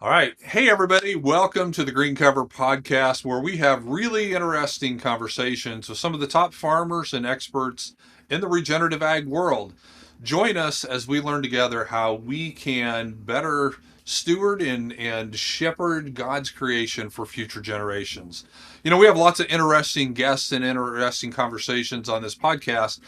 All right. Hey, everybody. Welcome to the Green Cover Podcast, where we have really interesting conversations with some of the top farmers and experts in the regenerative ag world. Join us as we learn together how we can better steward and shepherd God's creation for future generations. We have lots of interesting guests and interesting conversations on this podcast,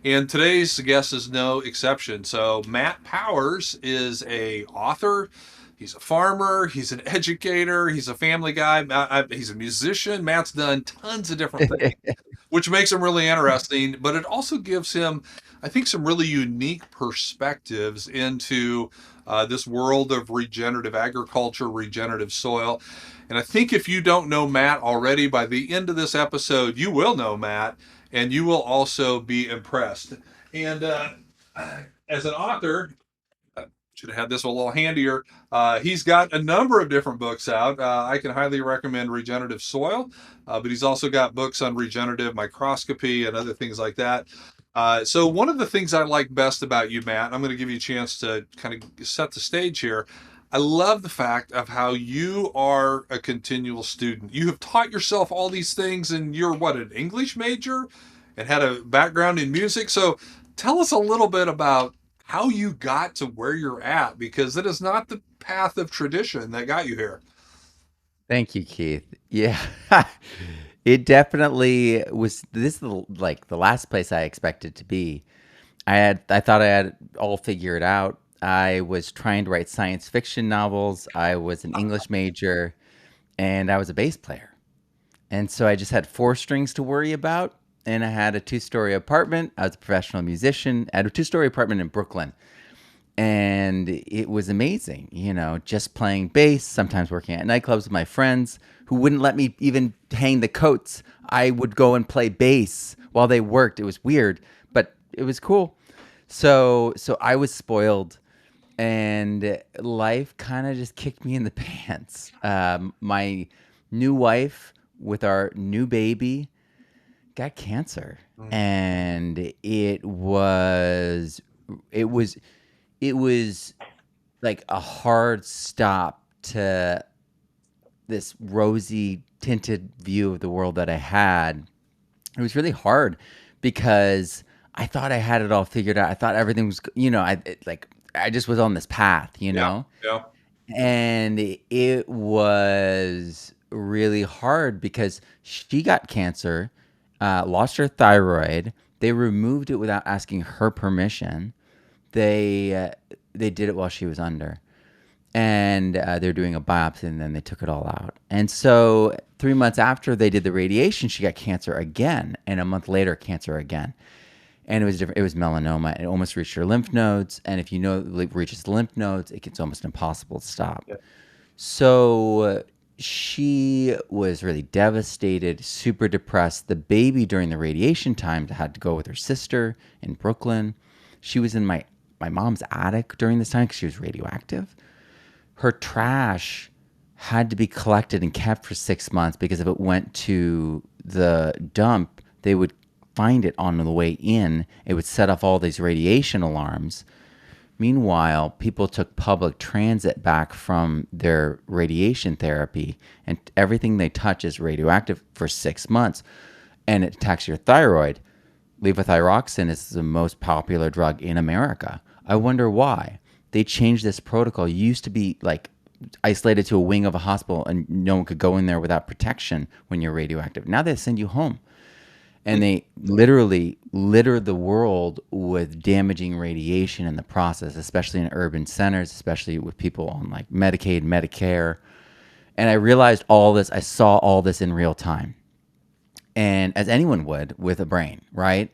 and today's guest is no exception. So, Matt Powers is a author. He's a farmer. He's an educator. He's a family guy. He's a musician. Matt's done tons of different things, which makes him really interesting. But it also gives him, I think, some really unique perspectives into this world of regenerative agriculture, regenerative soil. And I think if you don't know Matt already, by the end of this episode, you will know Matt, and you will also be impressed. And as an author, should have had this a little handier. He's got a number of different books out. I can highly recommend Regenerative Soil, but he's also got books on regenerative microscopy and other things like that. So one of the things I like best about you, Matt, I'm going to give you a chance to kind of set the stage here. I love the fact of how you are a continual student. You have taught yourself all these things, and you're what, an English major and had a background in music. So tell us a little bit about how you got to where you're at, because it is not the path of tradition that got you here. Thank you, Keith. Yeah, it definitely was. This is the last place I expected to be. I thought I had it all figured out. I was trying to write science fiction novels. I was an English major, and I was a bass player. And so I just had four strings to worry about. And I had a two-story apartment. I was a professional musician. I had a two-story apartment in Brooklyn. And it was amazing, just playing bass, sometimes working at nightclubs with my friends who wouldn't let me even hang the coats. I would go and play bass while they worked. It was weird, but it was cool. So I was spoiled, and life kind of just kicked me in the pants. My new wife with our new baby got cancer, Mm. and it was it was like a hard stop to this rosy tinted view of the world that I had. It was really hard because I thought I had it all figured out. I thought everything was, I just was on this path, Yeah, yeah. and it was really hard because she got cancer, lost her thyroid. They removed it without asking her permission. They did it while she was under, and they're doing a biopsy, and then they took it all out. And so 3 months after they did the radiation, she got cancer again, and a month later, cancer again. And it was different. It was melanoma. It almost reached her lymph nodes, and if you know it reaches the lymph nodes, it gets almost impossible to stop. Yeah. So she was really devastated, super depressed. The baby during the radiation time had to go with her sister in Brooklyn. She was in my mom's attic during this time because she was radioactive. Her trash had to be collected and kept for 6 months because if it went to the dump, they would find it on the way in. It would set off all these radiation alarms. Meanwhile, people took public transit back from their radiation therapy, and everything they touch is radioactive for 6 months, and it attacks your thyroid. Levothyroxine is the most popular drug in America. I wonder why. They changed this protocol. You used to be like isolated to a wing of a hospital and no one could go in there without protection when you're radioactive. Now they send you home. And they literally litter the world with damaging radiation in the process, especially in urban centers, especially with people on like Medicaid, Medicare. And I realized all this, I saw all this in real time. And as anyone would with a brain, right?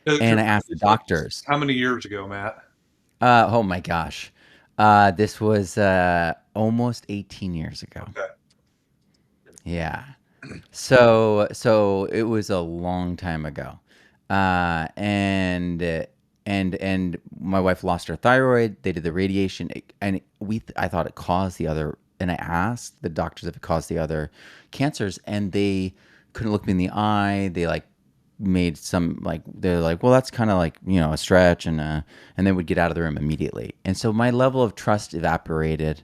And I asked the doctors, How many years ago, Matt? oh my gosh, this was almost 18 years ago. Okay. Yeah. So it was a long time ago, and my wife lost her thyroid. They did the radiation, and I thought it caused the other. And I asked the doctors if it caused the other cancers, and they couldn't look me in the eye. They like made some like they're like, well, that's kind of like a stretch, and they would get out of the room immediately. And so my level of trust evaporated.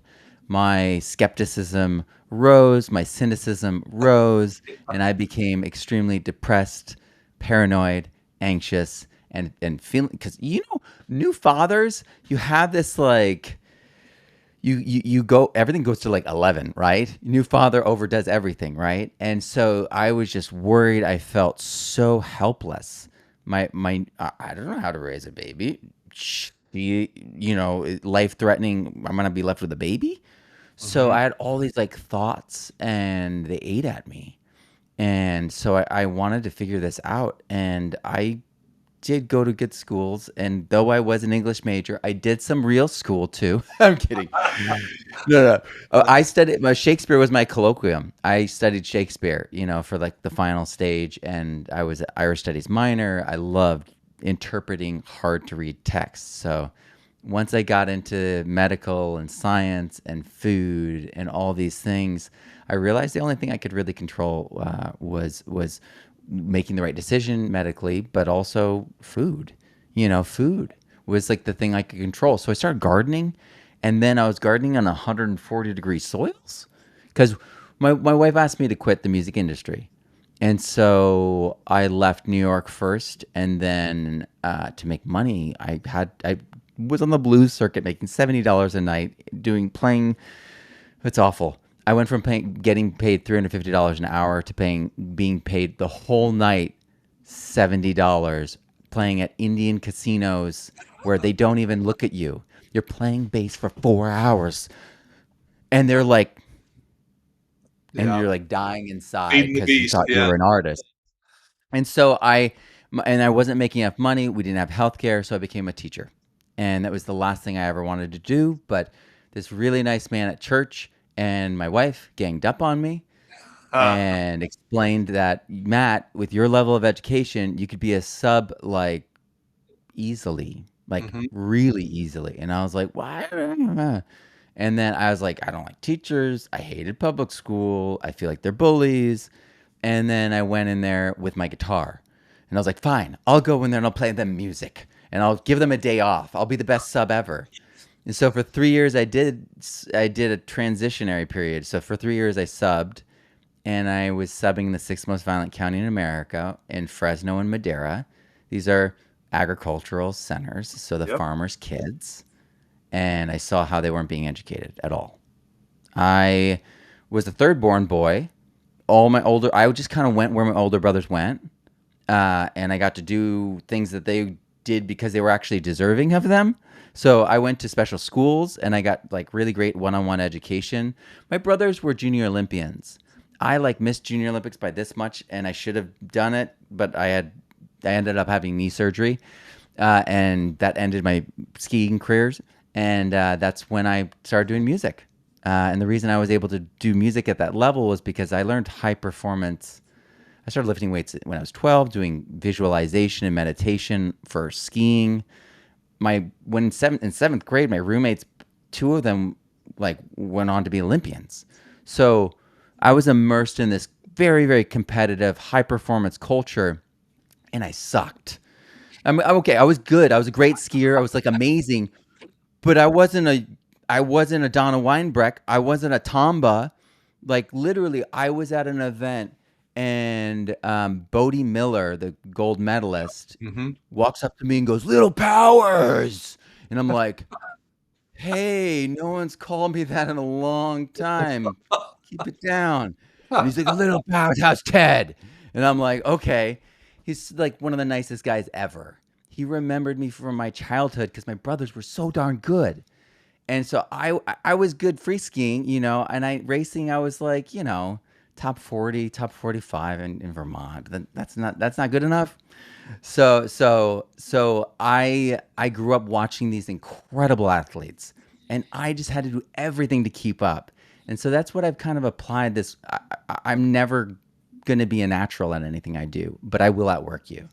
my skepticism rose, my cynicism rose, and I became extremely depressed, paranoid, anxious, and feeling, because new fathers, you have this like you go, everything goes to like 11, right? New father overdoes everything, right? And so I was just worried. I felt so helpless. I don't know how to raise a baby. Life threatening. I'm gonna be left with a baby. So Hmm. I had all these like thoughts, and they ate at me. And so I wanted to figure this out, and I did go to good schools, and though I was an English major, I did some real school too. I'm kidding. No, no. I studied. My Shakespeare was my colloquium. I studied Shakespeare, for like the final stage, and I was an Irish Studies minor. I loved interpreting hard to read texts. So once I got into medical and science and food and all these things, I realized the only thing I could really control was making the right decision medically, but also food. Food was like the thing I could control. So I started gardening, and then I was gardening on 140-degree soils because my wife asked me to quit the music industry. And so I left New York first, and then to make money, I was on the blues circuit making $70 a night playing. It's awful. I went from getting paid $350 an hour to being paid the whole night $70, playing at Indian casinos where they don't even look at you. You're playing bass for 4 hours, and they're like, and Yeah. you're like dying inside Feeding the because you beast. thought you Yeah. were an artist. And so I wasn't making enough money. We didn't have healthcare, so I became a teacher, and that was the last thing I ever wanted to do. But this really nice man at church and my wife ganged up on me Uh, and explained that, Matt, with your level of education, you could be a sub like easily, like mhm. really easily. And I was like, why? And then I was like, I don't like teachers. I hated public school. I feel like they're bullies. And then I went in there with my guitar, and I was like, fine, I'll go in there and I'll play them music, and I'll give them a day off. I'll be the best sub ever. And so for 3 years, I did a transitionary period. So for 3 years, I subbed, and I was subbing in the sixth most violent county in America, in Fresno and Madera. These are agricultural centers, so the Yep. farmers' kids. And I saw how they weren't being educated at all. I was the third born boy. I just kind of went where my older brothers went, and I got to do things that they did because they were actually deserving of them. So I went to special schools, and I got like really great one-on-one education. My brothers were junior Olympians. I like missed junior Olympics by this much, and I should have done it, but I ended up having knee surgery, and that ended my skiing careers. And that's when I started doing music. And the reason I was able to do music at that level was because I learned high performance. I started lifting weights when I was 12, doing visualization and meditation for skiing. In seventh grade, my roommates, two of them, like went on to be Olympians. So I was immersed in this very, very competitive, high performance culture, and I sucked. I'm okay. I was good. I was a great skier. I was like amazing, but I wasn't a Donna Weinbreck. I wasn't a Tomba. Like literally, I was at an event, and Bodie Miller, the gold medalist, Hmm. walks up to me and goes, "Little Powers," and I'm like, "Hey, no one's called me that in a long time. Keep it down." And he's like, "Little Powers, how's Ted?" And I'm like, "Okay." He's like one of the nicest guys ever. He remembered me from my childhood because my brothers were so darn good. And so I was good free skiing, and I was like, top 40, top 45 in Vermont. That's not good enough. So I grew up watching these incredible athletes, and I just had to do everything to keep up. And so that's what I've kind of applied this. I'm never going to be a natural at anything I do, but I will outwork you.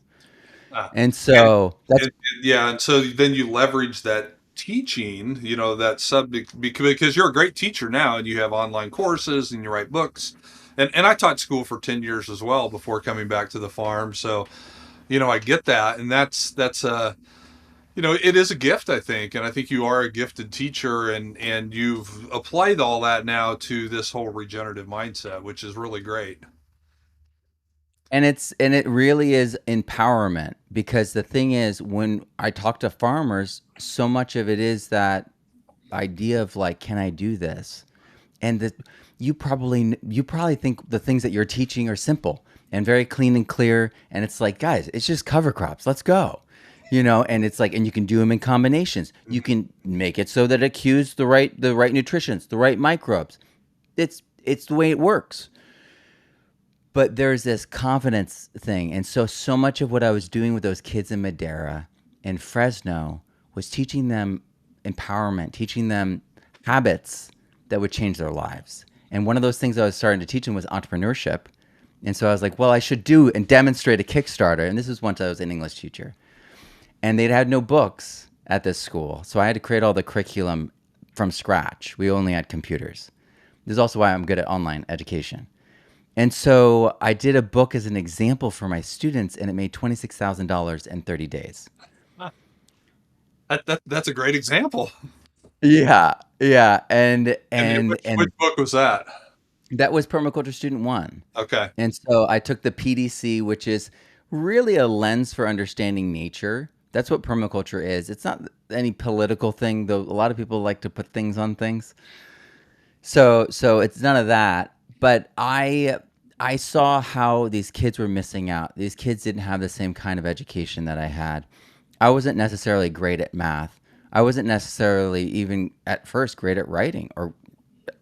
Uh, And and, so that's yeah, and so then you leverage that teaching, that subject because you're a great teacher now, and you have online courses and you write books. And I taught school for 10 years as well before coming back to the farm. So, I get that. And that's It is a gift, I think, and I think you are a gifted teacher, and you've applied all that now to this whole regenerative mindset, which is really great. And it really is empowerment, because the thing is, when I talk to farmers, so much of it is that idea of like, can I do this? And that you probably think the things that you're teaching are simple and very clean and clear, and it's like, guys, it's just cover crops. Let's go. And it's like, and you can do them in combinations. You Mhm. can make it so that it cues the right nutrients, the right microbes. It's the way it works. But there's this confidence thing. And so much of what I was doing with those kids in Madera and Fresno was teaching them empowerment, teaching them habits that would change their lives. And one of those things I was starting to teach them was entrepreneurship. And so I was like, well, I should do and demonstrate a Kickstarter. And this was once I was an English teacher. And they'd had no books at this school. So I had to create all the curriculum from scratch. We only had computers. This is also why I'm good at online education. And so I did a book as an example for my students, and it made $26,000 in 30 days. That's a great example. Yeah, yeah, and And and which and book was that? that was Permaculture Student One. Okay. And so I took the PDC, which is really a lens for understanding nature. That's what permaculture is. It's not any political thing, though. A lot of people like to put things on things. So it's none of that. But I saw how these kids were missing out. These kids didn't have the same kind of education that I had. I wasn't necessarily great at math. I wasn't necessarily even at first great at writing, or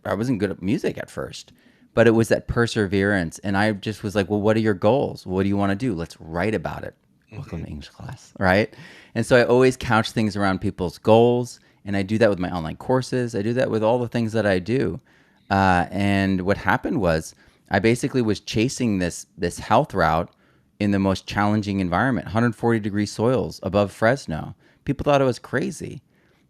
I wasn't good at music at first. But it was that perseverance, and I just was like, "Well, what are your goals? What do you want to do? Let's write about it." Welcome Hmm. to English class, right? And so I always couch things around people's goals, and I do that with my online courses. I do that with all the things that I do. And what happened was, I basically was chasing this health route in the most challenging environment, 140-degree soils above Fresno. People thought I was crazy,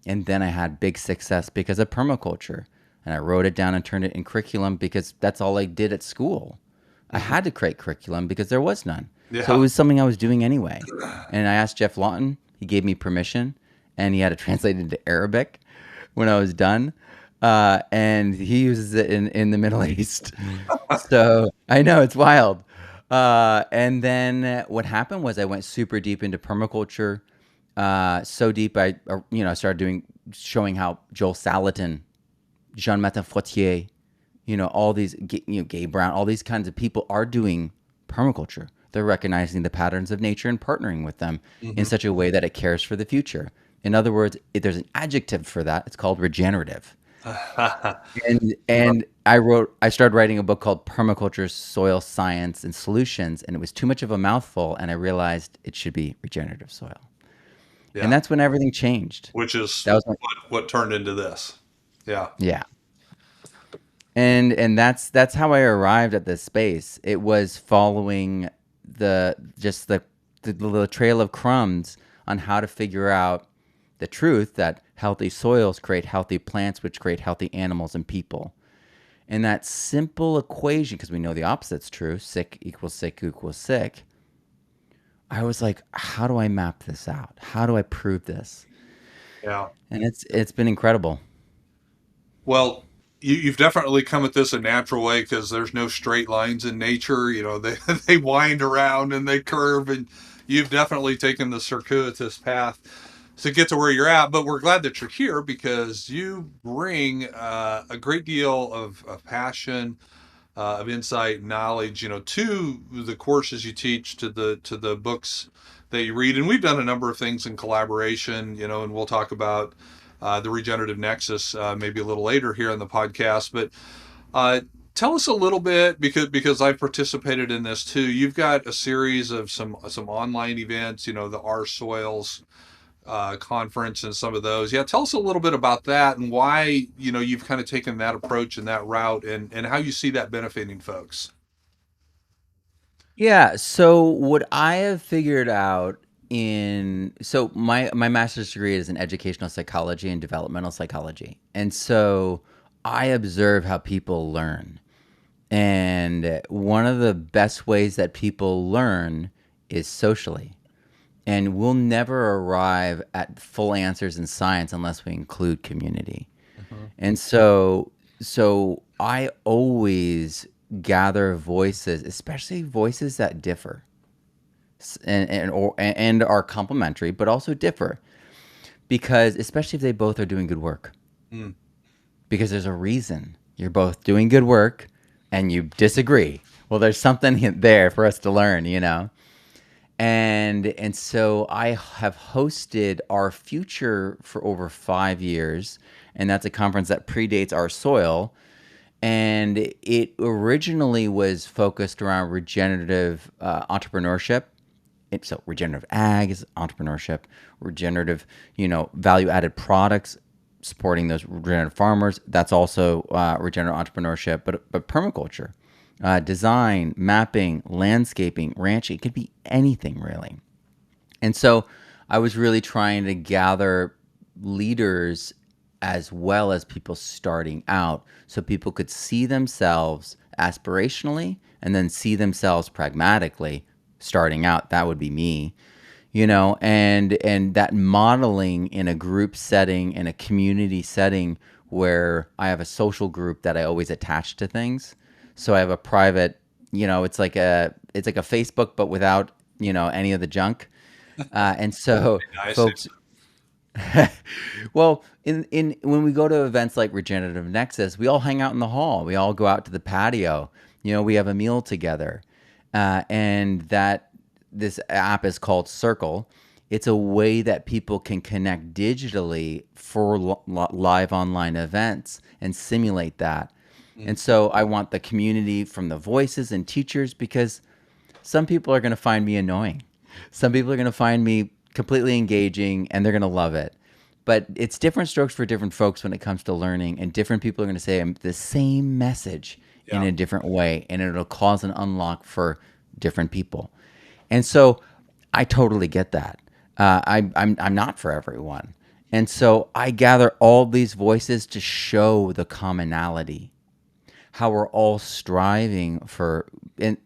and then I had big success because of permaculture, and I wrote it down and turned it in curriculum because that's all I did at school. I Hmm. had to create curriculum because there was none. So it Yeah. was something I was doing anyway. And I asked Jeff Lawton, he gave me permission, and he had it translated into Arabic when I was done. And he uses it in the Middle East. So I know it's wild. And then what happened was I went super deep into permaculture. So deep, I started showing how Joel Salatin, Jean-Martin Frotier, all these, Gabe Brown, all these kinds of people are doing permaculture. They're recognizing the patterns of nature and partnering with them in Hmm. such a way that it cares for the future. In other words, if there's an adjective for that, it's called regenerative. And I started writing a book called Permaculture, Soil Science and Solutions, and it was too much of a mouthful, and I realized it should be regenerative soil. And Yeah. that's when everything changed. Which is That was my, what turned into this. Yeah. yeah. And that's how I arrived at this space. It was following the trail of crumbs on how to figure out the truth that healthy soils create healthy plants, which create healthy animals and people. And that simple equation, because we know the opposite's true, sick equals sick equals sick. I was like, how do I map this out? How do I prove this? Yeah. And it's been incredible. Well, you've definitely come at this a natural way because there's no straight lines in nature. They they wind around and they curve, and you've definitely taken the circuitous path to get to where you're at. But we're glad that you're here because you bring a great deal of passion, of insight, knowledge, to the courses you teach, to the books that you read, and we've done a number of things in collaboration, and we'll talk about the regenerative nexus maybe a little later here on the podcast. But uh, tell us a little bit because I've participated in this too. You've got a series of some online events, the Our Soils conference and some of those. Yeah, tell us a little bit about that and why you've kind of taken that approach and that route and how you see that benefiting folks. Yeah. So what I have figured out so my master's degree is in educational psychology and developmental psychology. And so I observe how people learn. And one of the best ways that people learn is socially. And we'll never arrive at full answers in science unless we include community. Mhm. And so I always gather voices, especially voices that differ and are complementary, but also differ, because especially if they both are doing good work, Mm. because there's a reason you're both doing good work and you disagree. Well, there's something there for us to learn, And so I have hosted Our Future for over 5 years, and that's a conference that predates Our Soil. And it originally was focused around regenerative entrepreneurship. So regenerative ag is entrepreneurship, regenerative, value added products, supporting those regenerative farmers. That's also regenerative entrepreneurship. But permaculture, design, mapping, landscaping, ranching, it could be anything really. And so I was really trying to gather leaders as well as people starting out, so people could see themselves aspirationally and then see themselves pragmatically starting out. That would be me. And that modeling in a group setting, in a community setting, where I have a social group that I always attach to things. So I have a private, it's like a Facebook, but without any of the junk. And so Nice. folks, well, in when we go to events like Regenerative Nexus, we all hang out in the hall. We all go out to the patio. We have a meal together, and that this app is called Circle. It's a way that people can connect digitally for live online events and simulate that. Mm. And so I want the community from the voices and teachers, because some people are going to find me annoying. Some people are going to find me completely engaging and they're going to love it. But it's different strokes for different folks when it comes to learning, and different people are going to say the same message in Yeah. a different way, and it'll cause an unlock for different people. And so I totally get that. I'm not for everyone. And so I gather all these voices to show the commonality, how we're all striving for. And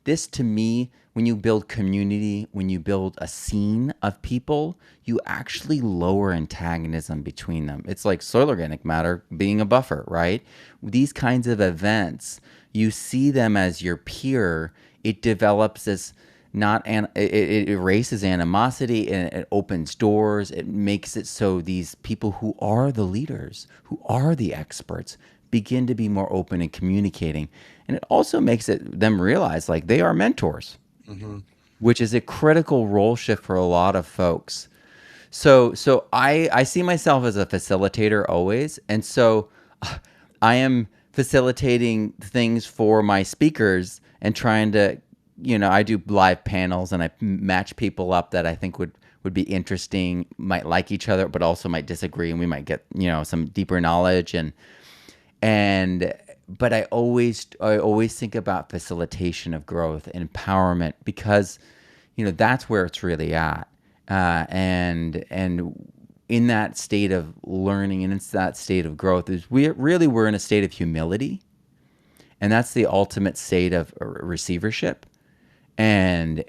this, to me, when you build community, when you build a scene of people, you actually lower antagonism between them. It's like soil organic matter being a buffer, right? These kinds of events, you see them as your peer. It develops this, not it erases animosity, and it opens doors. It makes it so these people who are the leaders, who are the experts, begin to be more open and communicating. And it also makes them realize like they are mentors, Hmm. which is a critical role shift for a lot of folks. So I see myself as a facilitator always. And so I am facilitating things for my speakers and trying to, I do live panels and I match people up that I think would be interesting, might like each other, but also might disagree, and we might get, some deeper knowledge. And but I always think about facilitation of growth and empowerment, because that's where it's really at. And in that state of learning and in that state of growth, we're in a state of humility, and that's the ultimate state of receivership. And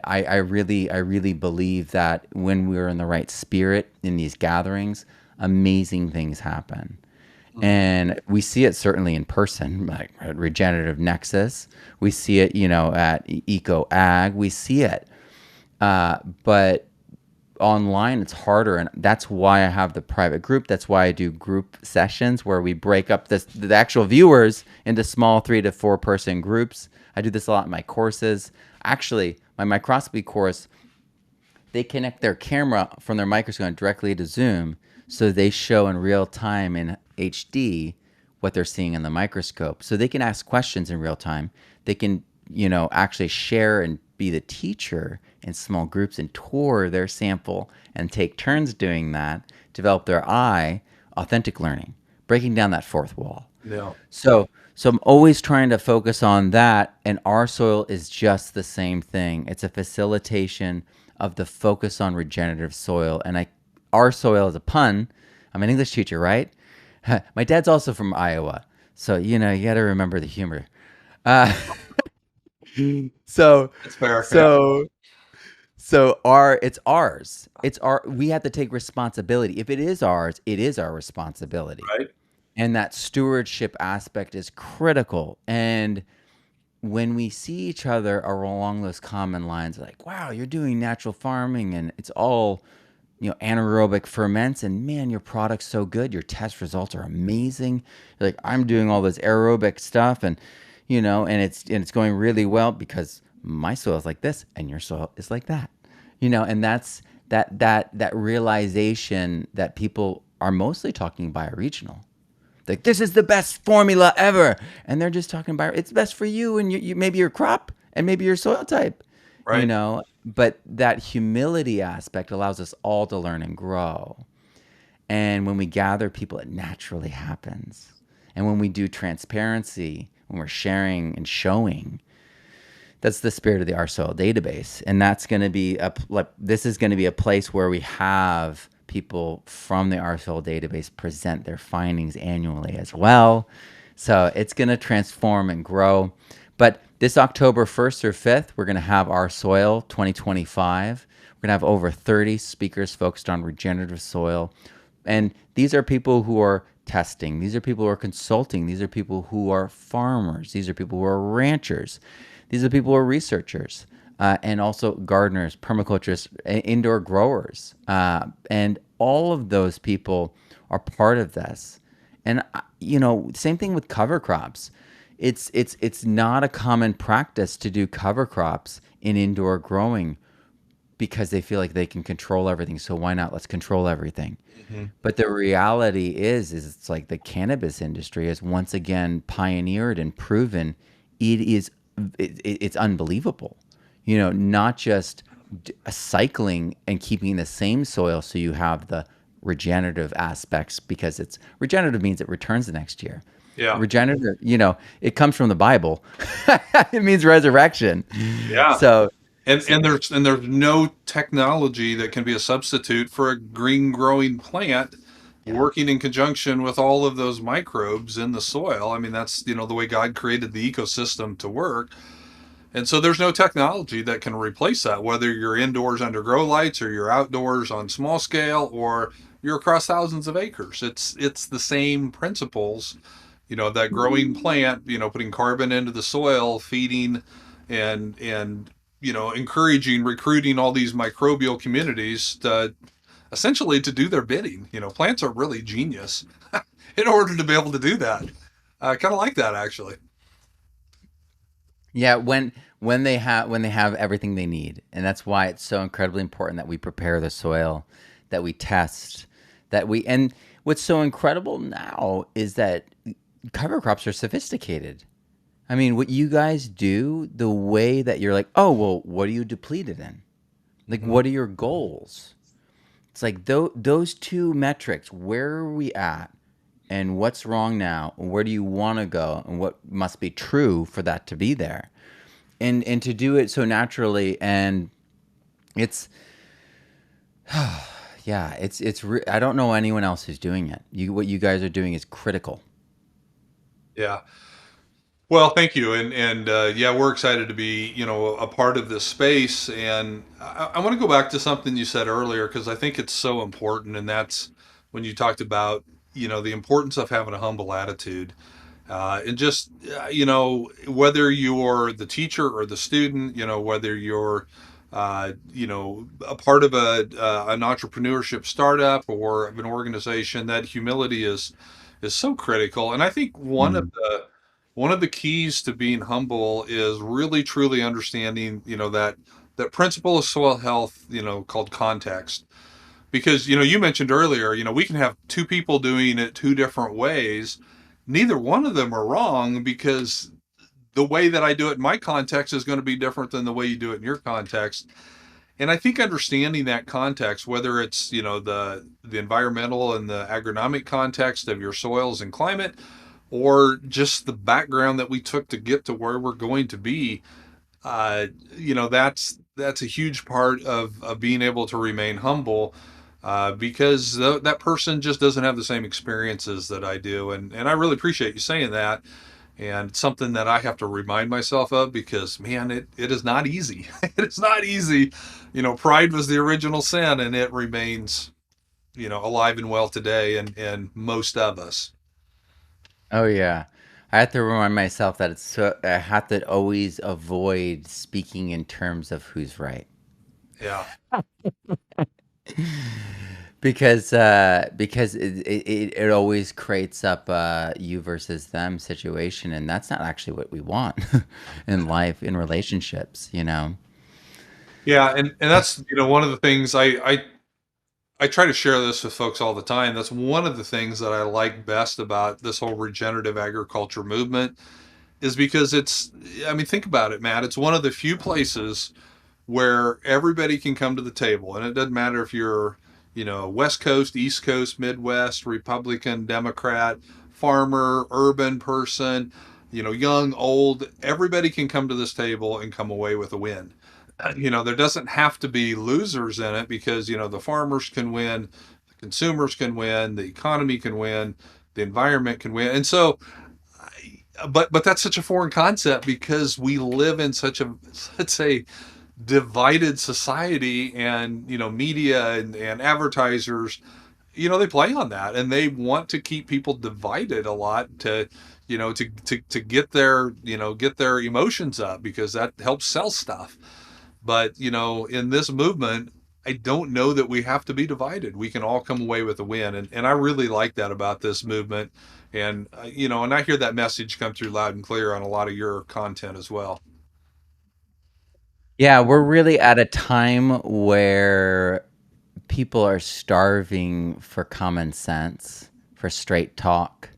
I really believe that when we're in the right spirit in these gatherings, amazing things happen. And we see it certainly in person, like at Regenerative Nexus. We see it, at Eco Ag. We see it, but online it's harder, and that's why I have the private group. That's why I do group sessions where we break up the actual viewers into small 3 to 4 person groups. I do this a lot in my courses. Actually, my microscopy course, they connect their camera from their microscope directly to Zoom, so they show in real time in HD what they're seeing in the microscope. So they can ask questions in real time. They can, actually share and be the teacher in small groups and tour their sample and take turns doing that, develop their eye, authentic learning, breaking down that fourth wall. Yeah. So I'm always trying to focus on that, and Our Soil is just the same thing. It's a facilitation of the focus on regenerative soil, and Our Soil is a pun. I'm an English teacher, right? My dad's also from Iowa, so you got to remember the humor. Uh, so That's fair. Yeah. so So it's ours. We have to take responsibility. If it is ours, it is our responsibility. Right. And that stewardship aspect is critical. And when we see each other along those common lines, like, wow, you're doing natural farming and it's all, anaerobic ferments, and man, your product's so good. Your test results are amazing. You're like, I'm doing all this aerobic stuff and and it's going really well because my soil is like this and your soil is like that. And that's that realization that people are mostly talking bioregional. Like, this is the best formula ever, and they're just talking about it's best for you and maybe your crop and maybe your soil type, Right. But that humility aspect allows us all to learn and grow. And when we gather people, it naturally happens. And when we do transparency, when we're sharing and showing, that's the spirit of the Our Soil database. And that's going to be this is going to be a place where we have people from the Our Soil database present their findings annually as well. So it's going to transform and grow. But this October 1st or 5th, we're going to have Our Soil 2025. We're going to have over 30 speakers focused on regenerative soil. And these are people who are testing. These are people who are consulting. These are people who are farmers. These are people who are ranchers. These are people who are researchers, and also gardeners, permaculturists, indoor growers. And all of those people are part of this. And, same thing with cover crops. It's not a common practice to do cover crops in indoor growing because they feel like they can control everything. So why not? Let's control everything. Hmm. But the reality is it's like the cannabis industry has once again pioneered and proven it's unbelievable. Not just cycling and keeping the same soil so you have the regenerative aspects, because it's regenerative means it returns the next year. Yeah. Regenerative, it comes from the Bible. It means resurrection. Yeah. So, And there's no technology that can be a substitute for a green growing plant yeah. working in conjunction with all of those microbes in the soil. I mean, that's, the way God created the ecosystem to work. And so there's no technology that can replace that, whether you're indoors under grow lights or you're outdoors on small scale or you're across thousands of acres. It's the same principles, that growing plant, putting carbon into the soil, feeding and encouraging, recruiting all these microbial communities to essentially to do their bidding. Plants are really genius in order to be able to do that. I kind of like that actually. Yeah, when they have everything they need, and that's why it's so incredibly important that we prepare the soil, that we test, and what's so incredible now is that cover crops are sophisticated. I mean, what you guys do, the way that you're like, oh well, what are you depleted in? Like, Mhm. what are your goals? It's like those two metrics. Where are we at? And what's wrong now? Where do you want to go? And what must be true for that to be there? And to do it so naturally, and it's yeah, I don't know anyone else who's doing it. What you guys are doing is critical. Yeah. Well, thank you, and yeah, we're excited to be a part of this space. And I want to go back to something you said earlier because I think it's so important, and that's when you talked about the importance of having a humble attitude, and just whether you're the teacher or the student, whether you're a part of an entrepreneurship startup or of an organization, that humility is so critical. And I think Mm. one of the keys to being humble is really truly understanding, that principle of soil health, called context. Because, you mentioned earlier, we can have two people doing it two different ways. Neither one of them are wrong because the way that I do it in my context is going to be different than the way you do it in your context. And I think understanding that context, whether it's, the environmental and the agronomic context of your soils and climate, or just the background that we took to get to where we're going to be, that's a huge part of being able to remain humble, because that person just doesn't have the same experiences that I do, and I really appreciate you saying that. and something that I have to remind myself of because, man, it is not easy. It is not easy. Pride was the original sin, and it remains, alive and well today, and most of us. Oh yeah. I have to remind myself that I have to always avoid speaking in terms of who's right. Yeah. Because it always creates up you versus them situation, and that's not actually what we want in life, in relationships. Yeah, and that's one of the things I try to share this with folks all the time. That's one of the things that I like best about this whole regenerative agriculture movement is because I mean, think about it, Matt. It's one of the few places where everybody can come to the table, and it doesn't matter if you're, West Coast, East Coast, Midwest, Republican, Democrat, farmer, urban person, young, old. Everybody can come to this table and come away with a win. There doesn't have to be losers in it because, the farmers can win, the consumers can win, the economy can win, the environment can win. And so, but that's such a foreign concept because we live in such a, let's say, divided society, and, media and advertisers, they play on that, and they want to keep people divided a lot to, to get their emotions up because that helps sell stuff. But, in this movement, I don't know that we have to be divided. We can all come away with a win. And I really like that about this movement. And, and I hear that message come through loud and clear on a lot of your content as well. Yeah, we're really at a time where people are starving for common sense, for straight talk,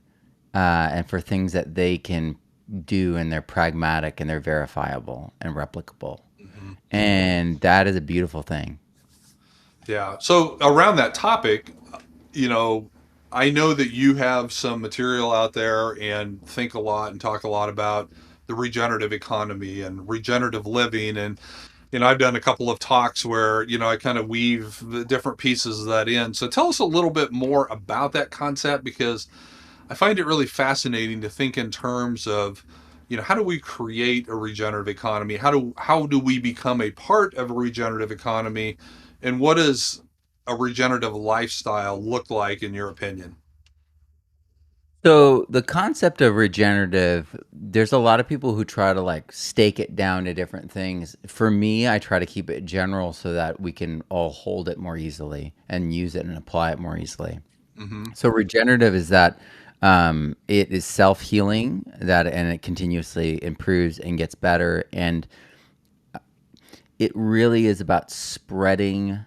and for things that they can do, and they're pragmatic and they're verifiable and replicable. Mhm. And that is a beautiful thing. Yeah. So around that topic, you know, I know that you have some material out there and think a lot and talk a lot about the regenerative economy and regenerative living. And, I've done a couple of talks where, I kind of weave the different pieces of that in. So tell us a little bit more about that concept because I find it really fascinating to think in terms of, how do we create a regenerative economy? How do we become a part of a regenerative economy? And what does a regenerative lifestyle look like in your opinion? So the concept of regenerative, there's a lot of people who try to like stake it down to different things. For me, I try to keep it general so that we can all hold it more easily and use it and apply it more easily. Mm-hmm. So regenerative is that it is self-healing, that and it continuously improves and gets better, and it really is about spreading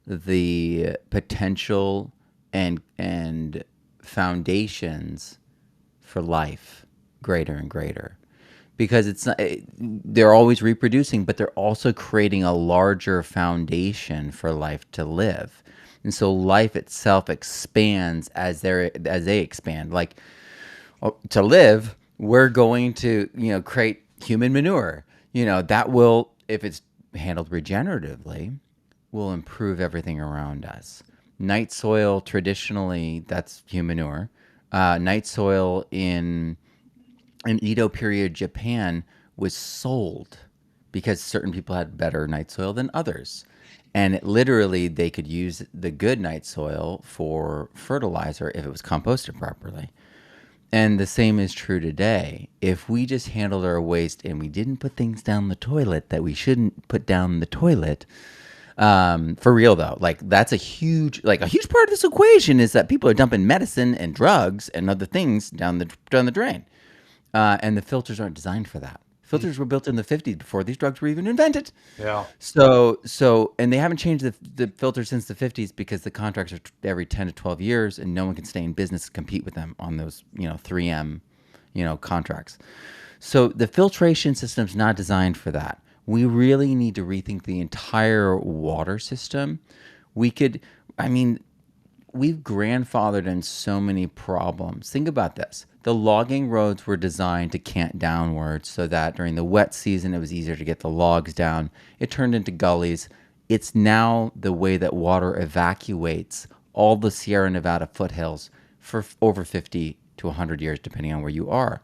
the potential and foundations for life greater and greater, because it's not, they're always reproducing, but they're also creating a larger foundation for life to live. And so life itself expands as they expand. Like, to live, we're going to, create human manure. That will, if it's handled regeneratively, will improve everything around us. Night soil, traditionally, that's human manure. Night soil in Edo period Japan was sold because certain people had better night soil than others. And literally, they could use the good night soil for fertilizer if it was composted properly. And the same is true today. If we just handled our waste and we didn't put things down the toilet that we shouldn't put down the toilet, for real though, like that's a huge part of this equation is that people are dumping medicine and drugs and other things down the drain, and the filters aren't designed for that. Filters were built in the 50s before these drugs were even invented. Yeah. And they haven't changed the filter since the 50s because the contracts are every 10 to 12 years, and no one can stay in business to compete with them on those 3M contracts. So the filtration system's not designed for that. We really need to rethink the entire water system. We could, I mean, we've grandfathered in so many problems. Think about this. The logging roads were designed to cant downwards so that during the wet season it was easier to get the logs down. It turned into gullies. It's now the way that water evacuates all the Sierra Nevada foothills for over 50 to 100 years, depending on where you are.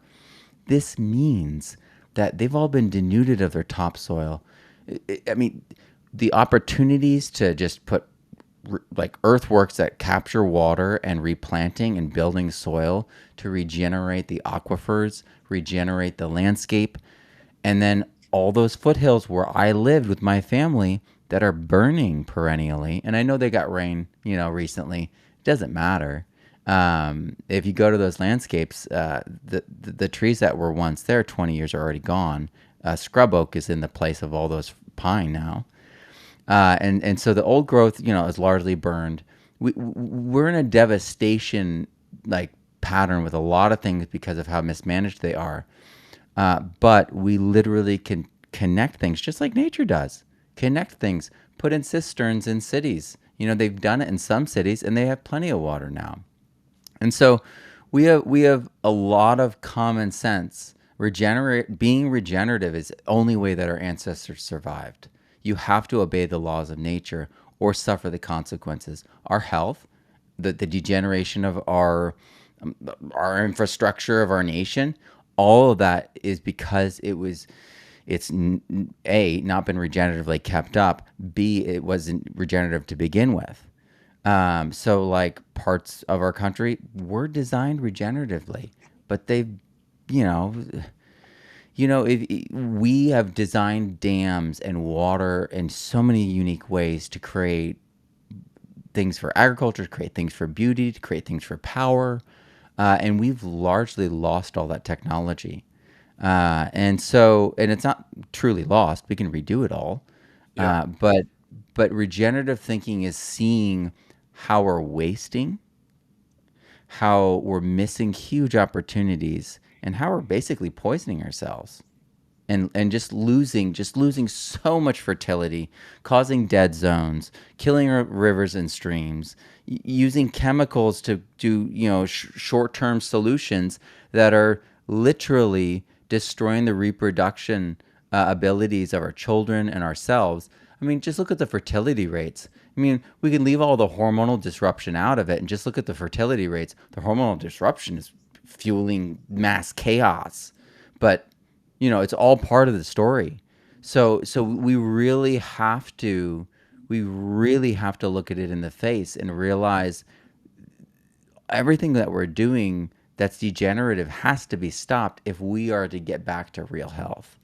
This means that they've all been denuded of their topsoil. I mean, the opportunities to just put like earthworks that capture water and replanting and building soil to regenerate the aquifers, regenerate the landscape, and then all those foothills where I lived with my family that are burning perennially. And I know they got rain, recently. It doesn't matter. If you go to those landscapes, the trees that were once there 20 years are already gone. Scrub oak is in the place of all those pine now. And so the old growth, is largely burned. We're in a devastation like pattern with a lot of things because of how mismanaged they are. But we literally can connect things just like nature does. Connect things, put in cisterns in cities. They've done it in some cities and they have plenty of water now. And so we have a lot of common sense. Being regenerative is the only way that our ancestors survived. You have to obey the laws of nature or suffer the consequences. Our health, the degeneration of our infrastructure of our nation, all of that is because it's A, not been regeneratively kept up, B, it wasn't regenerative to begin with. So like parts of our country were designed regeneratively, but they've, you know, if we have designed dams and water in so many unique ways to create things for agriculture, to create things for beauty, to create things for power, and we've largely lost all that technology. And it's not truly lost. We can redo it all, Yeah. but regenerative thinking is seeing how we're wasting, how we're missing huge opportunities, and how we're basically poisoning ourselves and just losing so much fertility, causing dead zones, killing our rivers and streams, using chemicals to do short-term solutions that are literally destroying the reproduction abilities of our children and ourselves. I mean, just look at the fertility rates. I mean, we can leave all the hormonal disruption out of it and just look at the fertility rates. The hormonal disruption is fueling mass chaos, but it's all part of the story. So we really have to look at it in the face and realize everything that we're doing that's degenerative has to be stopped if we are to get back to real health.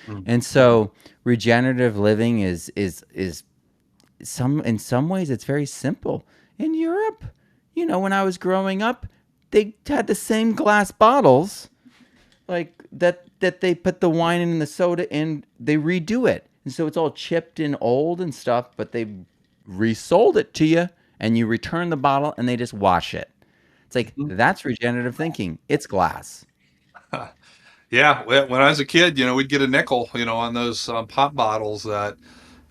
Mhm. And so regenerative living is in some ways it's very simple. In Europe, when I was growing up, they had the same glass bottles like that they put the wine in and the soda in, they redo it. And so it's all chipped and old and stuff, but they resold it to you and you return the bottle and they just wash it. It's like that's regenerative thinking. It's glass. Yeah, when I was a kid, we'd get a nickel, on those pop bottles that,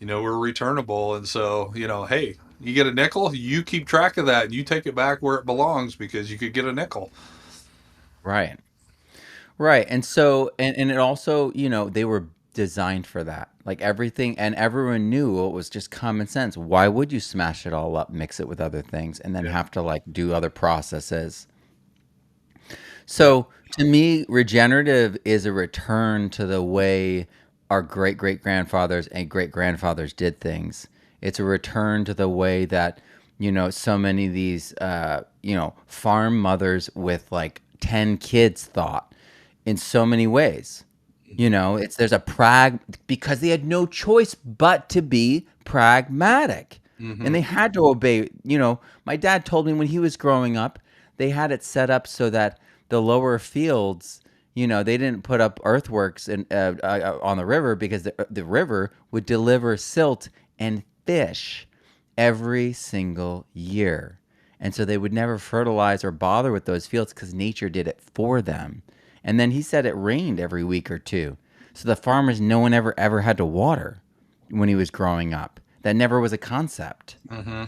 were returnable. And so, hey, you get a nickel, you keep track of that and you take it back where it belongs because you could get a nickel. Right. Right. And so and it also, they were designed for that. Like everything and everyone knew it was just common sense. Why would you smash it all up, mix it with other things, and then Yeah. have to like do other processes? Yeah. So to me, regenerative is a return to the way our great great grandfathers and great grandfathers did things. It's a return to the way that, so many of these, farm mothers with like 10 kids thought in so many ways. There's a because they had no choice but to be pragmatic. And Hmm. they had to obey. My dad told me when he was growing up, they had it set up so that the lower fields, they didn't put up earthworks on the river because the river would deliver silt and fish every single year. And so they would never fertilize or bother with those fields because nature did it for them. And then he said it rained every week or two. So the farmers, no one ever had to water when he was growing up. That never was a concept. Hmm.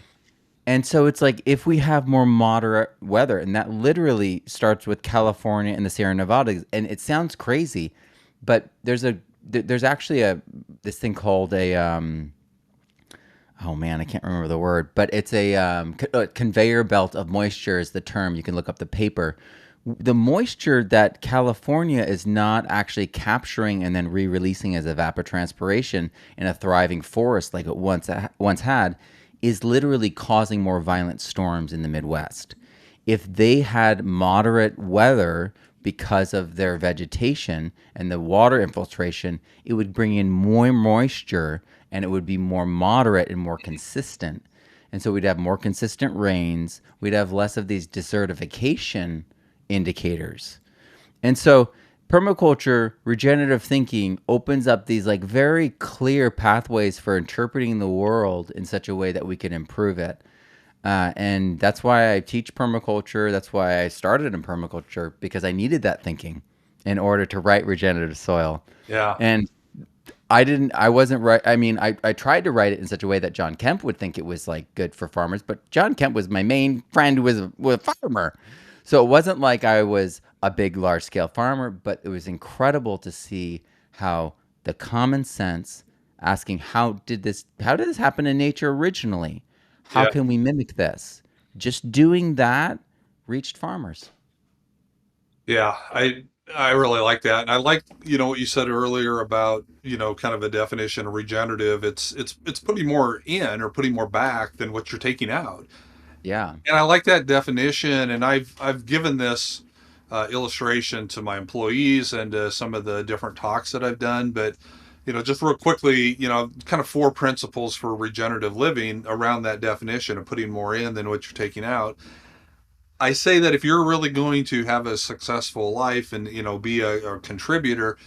And so it's like if we have more moderate weather, and that literally starts with California and the Sierra Nevadas, and it sounds crazy, but there's actually this thing called a oh man, I can't remember the word, but it's a conveyor belt of moisture is the term. You can look up the paper the moisture that California is not actually capturing and then re-releasing as evapotranspiration in a thriving forest like it once had is literally causing more violent storms in the Midwest. If they had moderate weather because of their vegetation and the water infiltration, it would bring in more moisture and it would be more moderate and more consistent. And so we'd have more consistent rains. We'd have less of these desertification indicators. And so permaculture, regenerative thinking opens up these like very clear pathways for interpreting the world in such a way that we can improve it. And that's why I teach permaculture. That's why I started in permaculture because I needed that thinking in order to write regenerative soil. Yeah. And I wasn't right. I mean, I tried to write it in such a way that John Kemp would think it was like good for farmers, but John Kemp was my main friend who was a farmer. So it wasn't like I was a big, large scale farmer, but it was incredible to see how the common sense asking, how did this happen in nature originally? How Yeah. can we mimic this? Just doing that reached farmers. Yeah, I really like that. And I like, what you said earlier about, kind of a definition of regenerative. It's putting more in or putting more back than what you're taking out. Yeah. And I like that definition. And I've given this illustration to my employees and some of the different talks that I've done. But, just real quickly, kind of four principles for regenerative living around that definition of putting more in than what you're taking out. I say that if you're really going to have a successful life and be a contributor,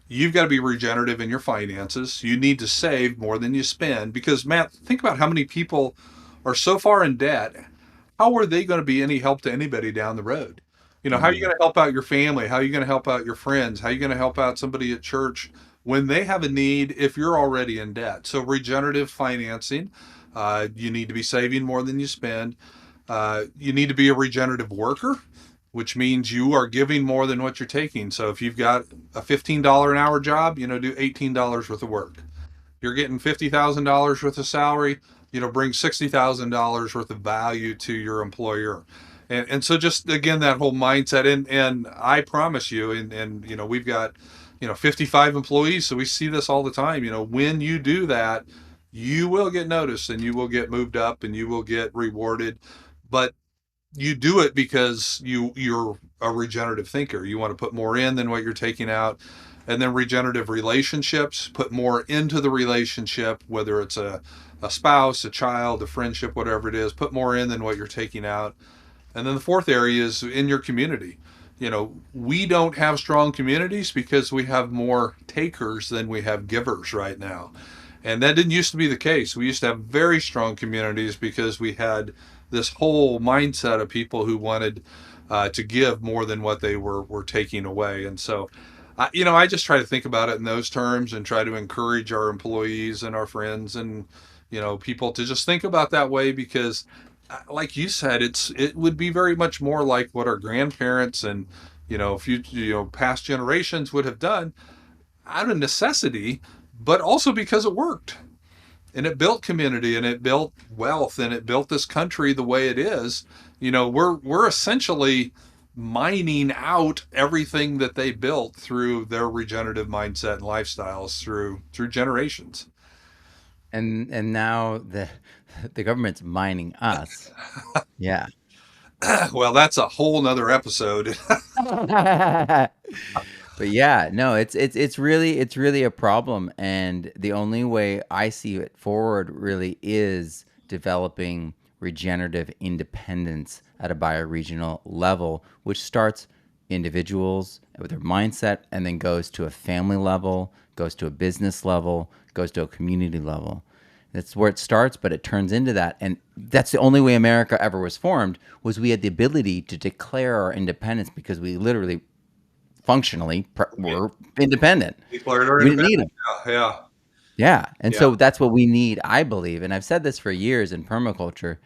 you've got to be regenerative in your finances. You need to save more than you spend because Matt, think about how many people are so far in debt. How are they going to be any help to anybody down the road? How are you Mm-hmm. going to help out your family? How are you going to help out your friends? How are you going to help out somebody at church when they have a need if you're already in debt? So regenerative financing, you need to be saving more than you spend. You need to be a regenerative worker, which means you are giving more than what you're taking. So if you've got a $15 an hour job, do $18 worth of work. You're getting $50,000 worth of salary, bring $60,000 worth of value to your employer. And so just again that whole mindset and I promise you and we've got 55 employees, so we see this all the time. When you do that, you will get noticed and you will get moved up and you will get rewarded. But you do it because you're a regenerative thinker. You want to put more in than what you're taking out. And then regenerative relationships, put more into the relationship, whether it's a spouse, a child, a friendship, whatever it is, put more in than what you're taking out. And then the fourth area is in your community. We don't have strong communities because we have more takers than we have givers right now. And that didn't used to be the case. We used to have very strong communities because we had this whole mindset of people who wanted to give more than what they were taking away. And so, I just try to think about it in those terms and try to encourage our employees and our friends and people to just think about that way because, like you said, it would be very much more like what our grandparents and past generations would have done out of necessity, but also because it worked and it built community and it built wealth and it built this country the way it is. We're essentially mining out everything that they built through their regenerative mindset and lifestyles through generations. And now the government's mining us. Yeah. Well, that's a whole nother episode. But yeah, no, it's really a problem, and the only way I see it forward really is developing regenerative independence at a bioregional level, which starts individuals with their mindset and then goes to a family level, goes to a business level, goes to a community level. That's where it starts, but it turns into that. And that's the only way America ever was formed was we had the ability to declare our independence because we literally functionally were independent. Declared our We didn't need independence. them. Yeah, Yeah. And yeah, so that's what we need, I believe. And I've said this for years in permaculture.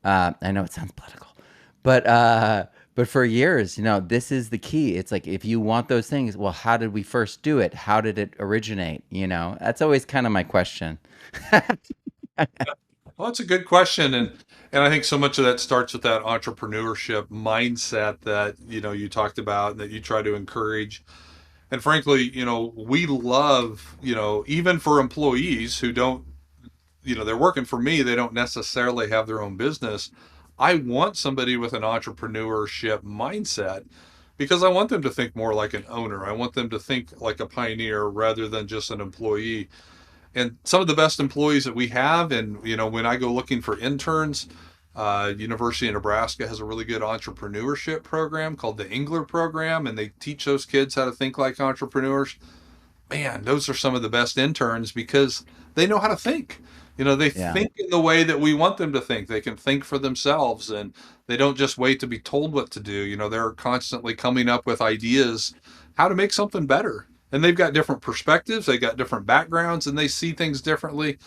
I know it sounds political, but for years, this is the key. It's like if you want those things, well, how did we first do it? How did it originate? That's always kind of my question. Well, that's a good question, and I think so much of that starts with that entrepreneurship mindset that you talked about and that you try to encourage. And frankly, we love, even for employees who don't, they're working for me, they don't necessarily have their own business. I want somebody with an entrepreneurship mindset because I want them to think more like an owner. I want them to think like a pioneer rather than just an employee. And some of the best employees that we have, and when I go looking for interns, University of Nebraska has a really good entrepreneurship program called the Engler program, and they teach those kids how to think like entrepreneurs. Man, those are some of the best interns because they know how to think. They Yeah. think in the way that we want them to think. They can think for themselves, and they don't just wait to be told what to do. They're constantly coming up with ideas how to make something better. And they've got different perspectives, they got different backgrounds, and they see things differently.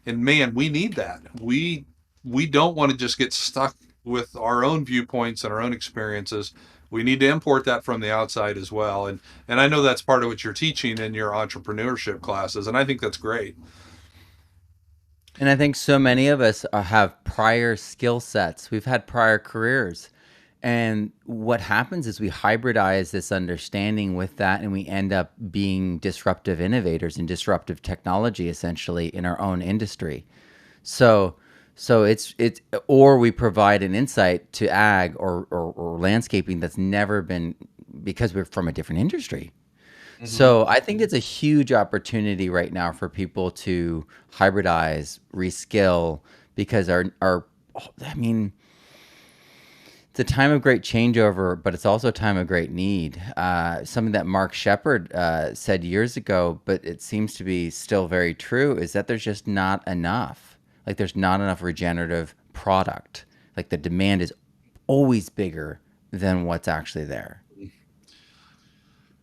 And man, we need that. We don't want to just get stuck with our own viewpoints and our own experiences. We need to import that from the outside as well. And I know that's part of what you're teaching in your entrepreneurship classes, and I think that's great. And I think so many of us have prior skill sets. We've had prior careers. And what happens is we hybridize this understanding with that, and we end up being disruptive innovators and disruptive technology essentially in our own industry. So, it's or we provide an insight to ag or landscaping that's never been, because we're from a different industry. Hmm. So I think it's a huge opportunity right now for people to hybridize, reskill, because I mean, it's a time of great changeover, but it's also a time of great need. Something that Mark Shepard said years ago, but it seems to be still very true, is that there's just not enough. Like there's not enough regenerative product. Like the demand is always bigger than what's actually there.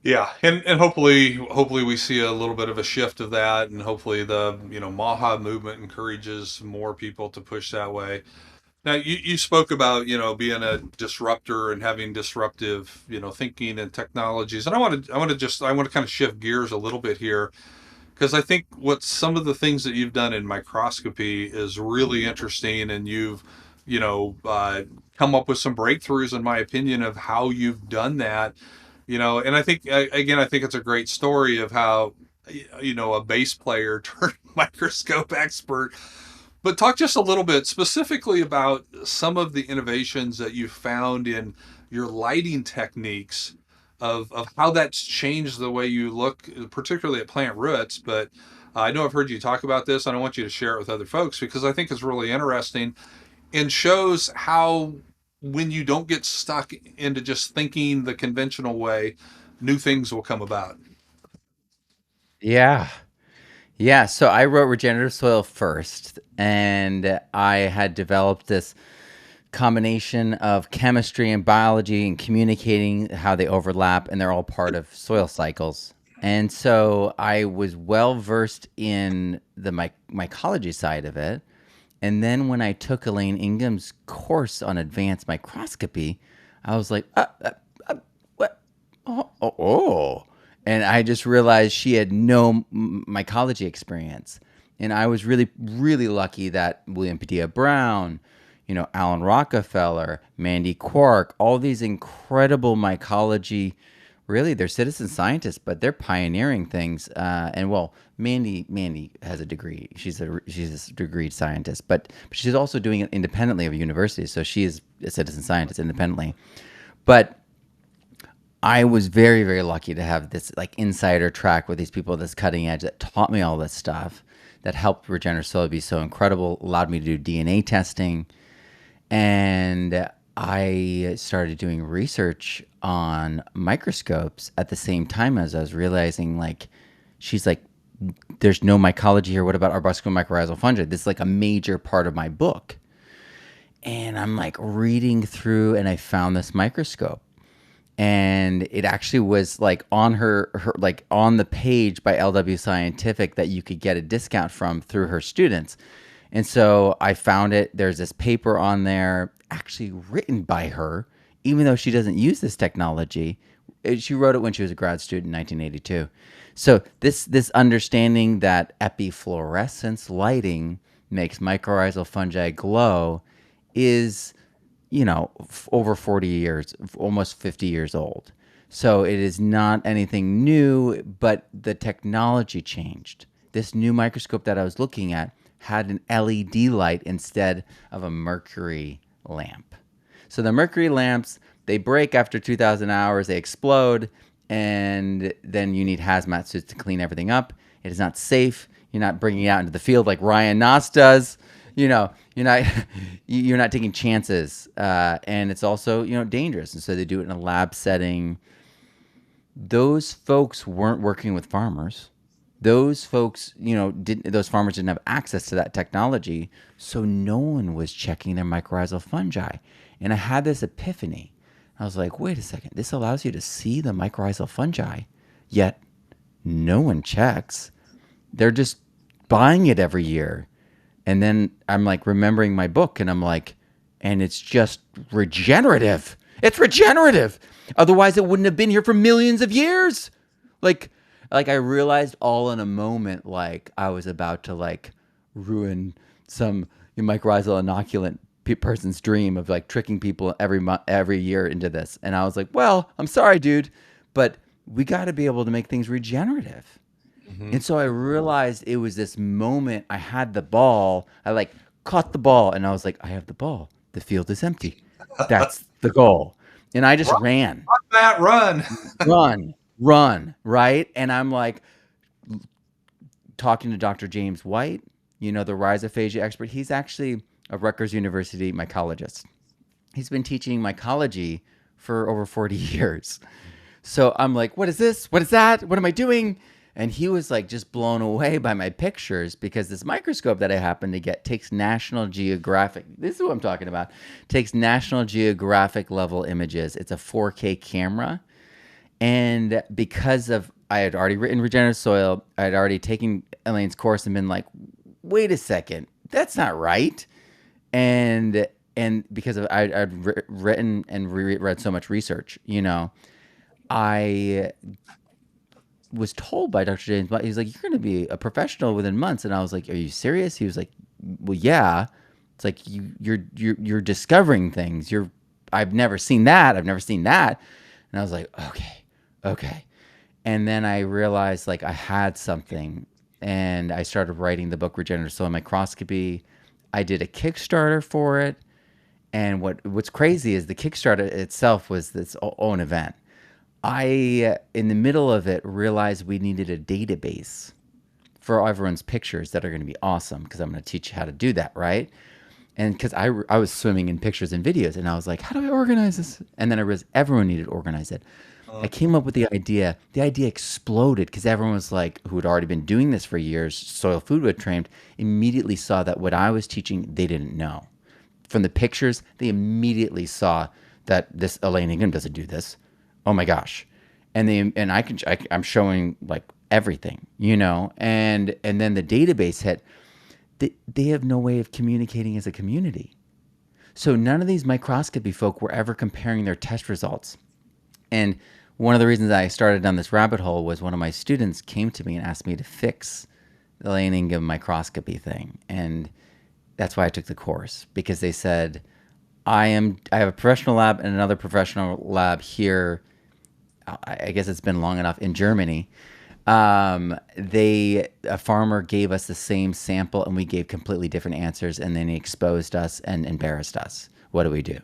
Yeah, and hopefully we see a little bit of a shift of that, and hopefully the Maha movement encourages more people to push that way. Now, you spoke about, being a disruptor and having disruptive, thinking and technologies. And I want to kind of shift gears a little bit here because I think what some of the things that you've done in microscopy is really interesting, and you've, you know, uh, come up with some breakthroughs, in my opinion, of how you've done that. And I think, again, I think it's a great story of how, a bass player turned microscope expert. But talk just a little bit specifically about some of the innovations that you found in your lighting techniques of how that's changed the way you look, particularly at plant roots. But I know I've heard you talk about this, and I want you to share it with other folks because I think it's really interesting and shows how when you don't get stuck into just thinking the conventional way, new things will come about. Yeah. Yeah, so I wrote Regenerative Soil first, and I had developed this combination of chemistry and biology and communicating how they overlap, and they're all part of soil cycles. And so I was well versed in the mycology side of it. And then when I took Elaine Ingham's course on advanced microscopy, I was like, what? Oh. And I just realized she had no mycology experience. And I was really, really lucky that William Padilla Brown, Alan Rockefeller, Mandy Quark, all these incredible mycology, really, they're citizen scientists, but they're pioneering things. And well, Mandy has a degree. She's a degreed scientist, but she's also doing it independently of a university. So she is a citizen scientist independently. But I was very, very lucky to have this like insider track with these people that's cutting edge that taught me all this stuff, that helped Regenerative Soil be so incredible, allowed me to do DNA testing. And I started doing research on microscopes at the same time as I was realizing, like, she's like, there's no mycology here. What about arbuscular mycorrhizal fungi? This is like a major part of my book. And I'm like reading through, and I found this microscope, and it actually was like on her like on the page by LW Scientific that you could get a discount from through her students. And so I found it. There's this paper on there actually written by her, even though she doesn't use this technology. She wrote it when she was a grad student in 1982. So this understanding that epifluorescence lighting makes mycorrhizal fungi glow is, over 40 years, almost 50 years old. So it is not anything new, but the technology changed. This new microscope that I was looking at had an LED light instead of a mercury lamp. So the mercury lamps, they break after 2,000 hours, they explode, and then you need hazmat suits to clean everything up. It is not safe. You're not bringing it out into the field like Ryan Noss does. You're not you're not taking chances, and it's also dangerous. And so they do it in a lab setting. Those folks weren't working with farmers. Those folks, didn't. Those farmers didn't have access to that technology, so no one was checking their mycorrhizal fungi. And I had this epiphany. I was like, wait a second. This allows you to see the mycorrhizal fungi, yet no one checks. They're just buying it every year. And then I'm like remembering my book, and I'm like, and it's just regenerative. It's regenerative. Otherwise, it wouldn't have been here for millions of years. Like, like I realized all in a moment, like I was about to like ruin some mycorrhizal inoculant person's dream of like tricking people every year into this. And I was like, well, I'm sorry, dude, but we got to be able to make things regenerative. Mm-hmm. And so I realized it was this moment. I had the ball. I like caught the ball, and I was like, I have the ball. The field is empty. That's the goal. And I just Run, ran, run, Matt, run. run, right? And I'm like talking to Dr. James White, the rhizophagia expert. He's actually a Rutgers University mycologist. He's been teaching mycology for over 40 years. So I'm like, what is this? What is that? What am I doing? And he was like just blown away by my pictures, because this microscope that I happened to get takes National Geographic. This is what I'm talking about. Takes National Geographic level images. It's a 4K camera. And because of I had already written Regenerative Soil, I had already taken Elaine's course and been like, wait a second, that's not right. And because of I'd written and reread so much research, I was told by Dr. James, he's like, you're going to be a professional within months. And I was like, are you serious? He was like, well, yeah. It's like you're discovering things. I've never seen that. I've never seen that. And I was like, okay. And then I realized like I had something, and I started writing the book Regenerative Soil Microscopy. I did a Kickstarter for it. And what's crazy is the Kickstarter itself was its own event. I, in the middle of it, realized we needed a database for everyone's pictures that are going to be awesome, because I'm going to teach you how to do that, right? And because I was swimming in pictures and videos, and I was like, how do I organize this? And then I realized everyone needed to organize it. I came up with the idea. The idea exploded because everyone was like, who had already been doing this for years, soil food web trained, immediately saw that what I was teaching, they didn't know. From the pictures, they immediately saw that this Elaine Ingham doesn't do this. Oh my gosh. And I'm showing like everything, and then the database hit. They have no way of communicating as a community. So none of these microscopy folk were ever comparing their test results. And one of the reasons I started down this rabbit hole was one of my students came to me and asked me to fix the Elaine Ingham microscopy thing. And that's why I took the course, because they said, I have a professional lab and another professional lab here. I guess it's been long enough in Germany. A farmer gave us the same sample, and we gave completely different answers, and then he exposed us and embarrassed us. What do we do?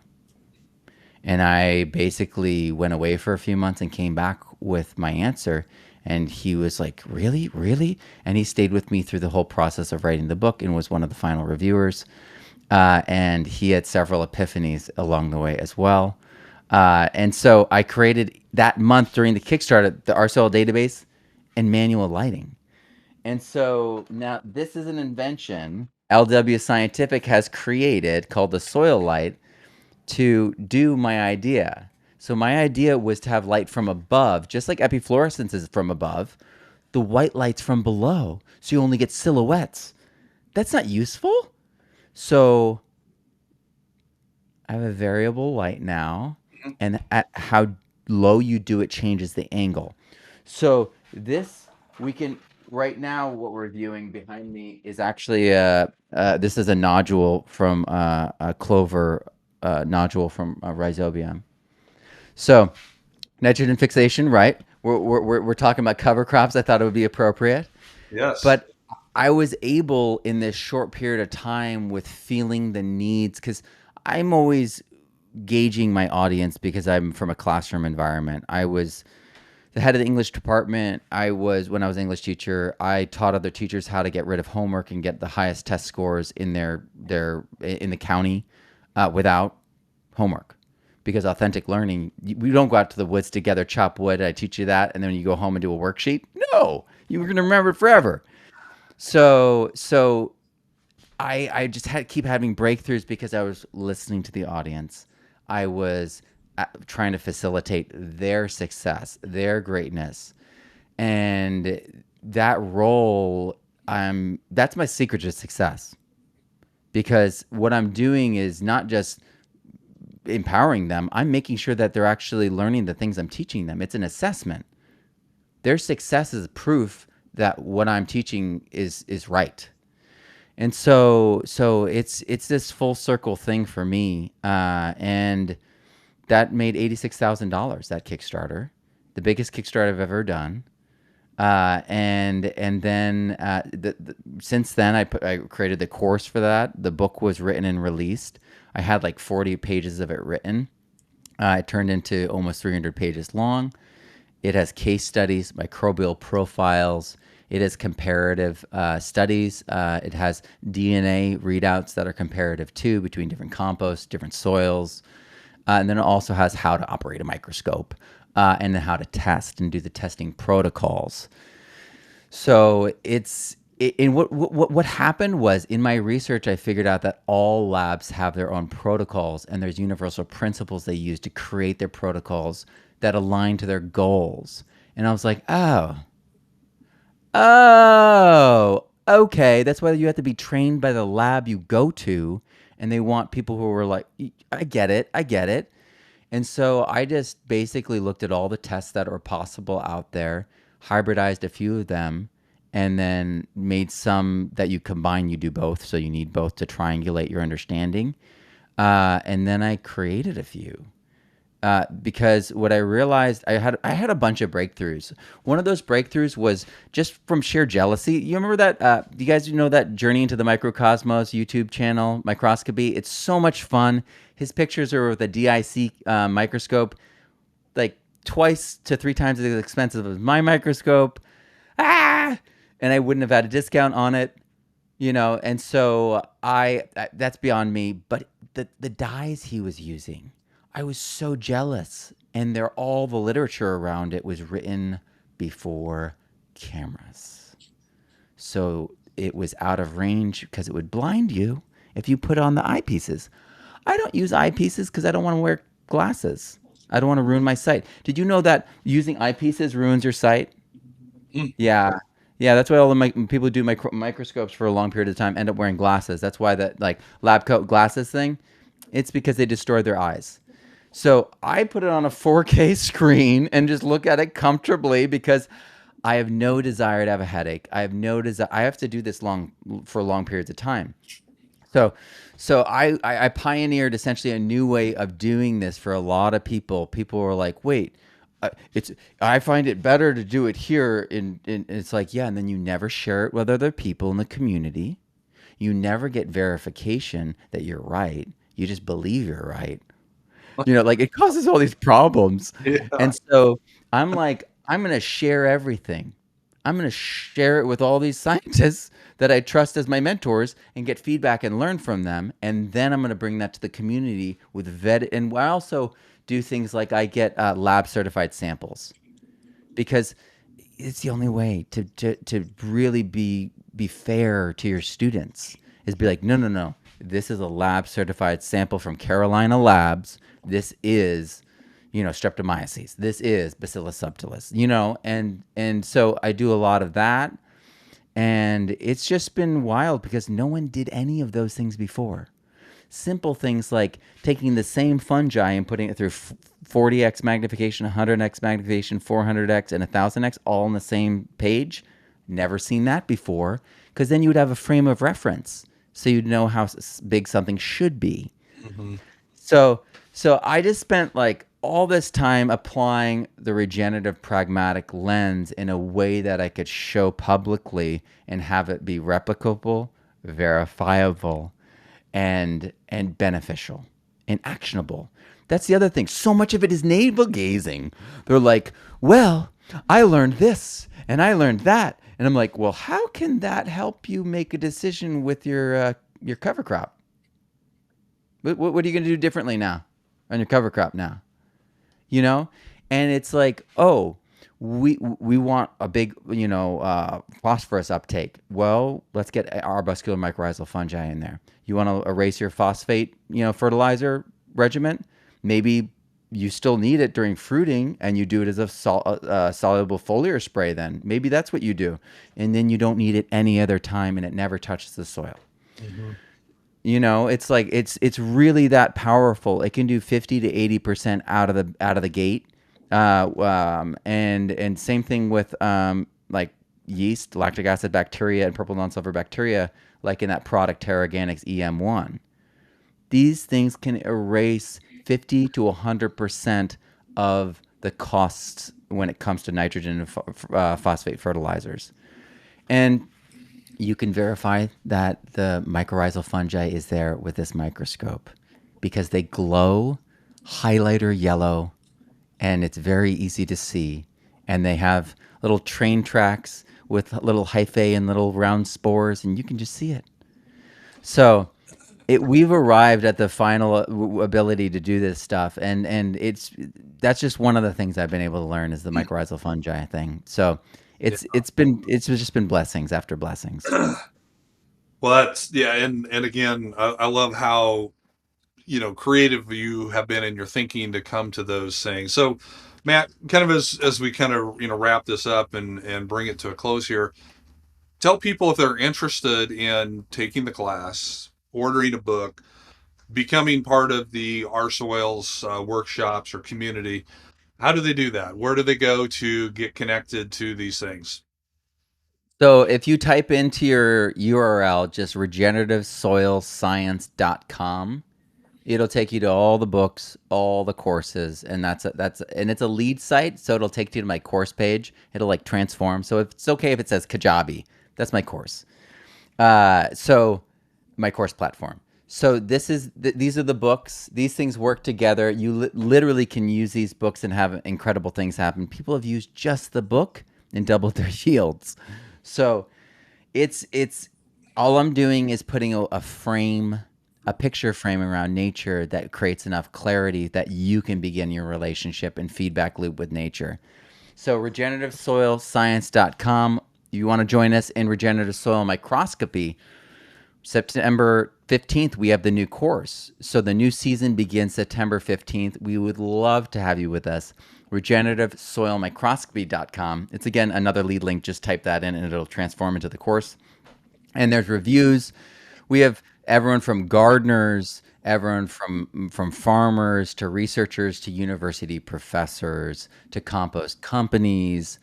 And I basically went away for a few months and came back with my answer. And he was like, really? Really? And he stayed with me through the whole process of writing the book and was one of the final reviewers. And he had several epiphanies along the way as well. And so I created that month during the Kickstarter, the RSoil database and manual lighting. And so now this is an invention LW Scientific has created called the soil light to do my idea. So my idea was to have light from above, just like epifluorescence is from above, the white light's from below. So you only get silhouettes. That's not useful. So I have a variable light now, and at how low you do it changes the angle. So this, we can right now, what we're viewing behind me is actually this is a nodule from a clover nodule from rhizobium. So nitrogen fixation, right? We're talking about cover crops. I thought it would be appropriate, Yes. but I was able in this short period of time with feeling the needs because I'm always gauging my audience because I'm from a classroom environment. I was the head of the English department. When I was an English teacher, I taught other teachers how to get rid of homework and get the highest test scores in their in the county without homework. Because authentic learning, we don't go out to the woods together, chop wood. I teach you that, and then you go home and do a worksheet. No, you're going to remember it forever. So I just keep having breakthroughs because I was listening to the audience. I was trying to facilitate their success, their greatness, and that role. That's my secret to success because what I'm doing is not just empowering them. I'm making sure that they're actually learning the things I'm teaching them. It's an assessment. Their success is proof that what I'm teaching is right. And so it's this full circle thing for me, and that made $86,000. That Kickstarter, the biggest Kickstarter I've ever done, and then since then I created the course for that. The book was written and released. I had like 40 pages of it written. It turned into almost 300 pages long. It has case studies, microbial profiles. It has comparative studies. It has DNA readouts that are comparative too between different composts, different soils. And then it also has how to operate a microscope and then how to test and do the testing protocols. So what happened was in my research, I figured out that all labs have their own protocols and there's universal principles they use to create their protocols that align to their goals. And I was like, okay. That's why you have to be trained by the lab you go to. And they want people who were like, I get it. And so I just basically looked at all the tests that are possible out there, hybridized a few of them, and then made some that you combine, you do both. So you need both to triangulate your understanding. And then I created a few. Because what I realized, I had a bunch of breakthroughs. One of those breakthroughs was just from sheer jealousy. You remember that? You guys know that Journey into the Microcosmos YouTube channel, Microscopy? It's so much fun. His pictures are with a DIC microscope, like twice to three times as expensive as my microscope. And I wouldn't have had a discount on it, And so that's beyond me. But the dyes he was using, I was so jealous. And all the literature around it was written before cameras. So it was out of range because it would blind you if you put on the eyepieces. I don't use eyepieces because I don't want to wear glasses. I don't want to ruin my sight. Did you know that using eyepieces ruins your sight? Mm. Yeah. Yeah, that's why all the people who do microscopes for a long period of time end up wearing glasses. That's why that like lab coat glasses thing, it's because they destroy their eyes. So I put it on a 4K screen and just look at it comfortably because I have no desire to have a headache. I have no desire. I have to do this for long periods of time. So, so I pioneered essentially a new way of doing this for a lot of people. People were like, "Wait, it's I find it better to do it here." It's like, yeah, and then you never share it with other people in the community. You never get verification that you're right. You just believe you're right. Like it causes all these problems. Yeah. And so I'm like, I'm going to share everything. I'm going to share it with all these scientists that I trust as my mentors and get feedback and learn from them. And then I'm going to bring that to the community with vet. And I also do things like I get lab certified samples because it's the only way to really be fair to your students is be like, no. This is a lab certified sample from Carolina Labs. This is, streptomyces. This is Bacillus subtilis, and so I do a lot of that. And it's just been wild because no one did any of those things before. Simple things like taking the same fungi and putting it through 40x magnification, 100x magnification, 400x, and 1000x all on the same page. Never seen that before, because then you would have a frame of reference, so you'd know how big something should be. Hmm. So so I just spent like all this time applying the regenerative pragmatic lens in a way that I could show publicly and have it be replicable, verifiable, and beneficial and actionable. That's the other thing. So much of it is navel gazing. They're like, "Well, I learned this and I learned that." And I'm like, "Well, how can that help you make a decision with your cover crop? What are you going to do differently now on your cover crop now? You know?" And it's like, oh, we want a big, phosphorus uptake. Well, let's get arbuscular mycorrhizal fungi in there. You want to erase your phosphate, fertilizer regimen? Maybe you still need it during fruiting, and you do it as a soluble foliar spray. Then maybe that's what you do, and then you don't need it any other time, and it never touches the soil. Hmm. It's like it's really that powerful. It can do 50 to 80% out of the gate. And same thing with like yeast, lactic acid bacteria, and purple non-sulfur bacteria, like in that product Terra Organics EM1. These things can erase 50 to 100% of the costs when it comes to nitrogen and phosphate fertilizers. And you can verify that the mycorrhizal fungi is there with this microscope because they glow highlighter yellow, and it's very easy to see. And they have little train tracks with little hyphae and little round spores, and you can just see it. So we've arrived at the final ability to do this stuff, and that's just one of the things I've been able to learn is the mycorrhizal fungi thing. So Yeah. it's just been blessings after blessings. Well, that's yeah, and again, I love how creative you have been in your thinking to come to those things. So, Matt, kind of as we kind of wrap this up and bring it to a close here, tell people if they're interested in taking the class, ordering a book, becoming part of the Our Soils workshops or community. How do they do that? Where do they go to get connected to these things? So if you type into your URL just regenerativesoilscience.com, it'll take you to all the books, all the courses, and and it's a lead site, so it'll take you to my course page. It'll like transform. So if it's okay if it says Kajabi, that's my course. So my course platform. So these are the books. These things work together. You literally can use these books and have incredible things happen. People have used just the book and doubled their yields. So it's all I'm doing is putting a frame, a picture frame around nature that creates enough clarity that you can begin your relationship and feedback loop with nature. So regenerativesoilscience.com. You want to join us in regenerative soil microscopy? September 15th, we have the new course. So the new season begins September 15th. We would love to have you with us. Regenerativesoilmicroscopy.com. It's again another lead link. Just type that in and it'll transform into the course. And there's reviews. We have everyone from gardeners, everyone from farmers to researchers to university professors to compost companies.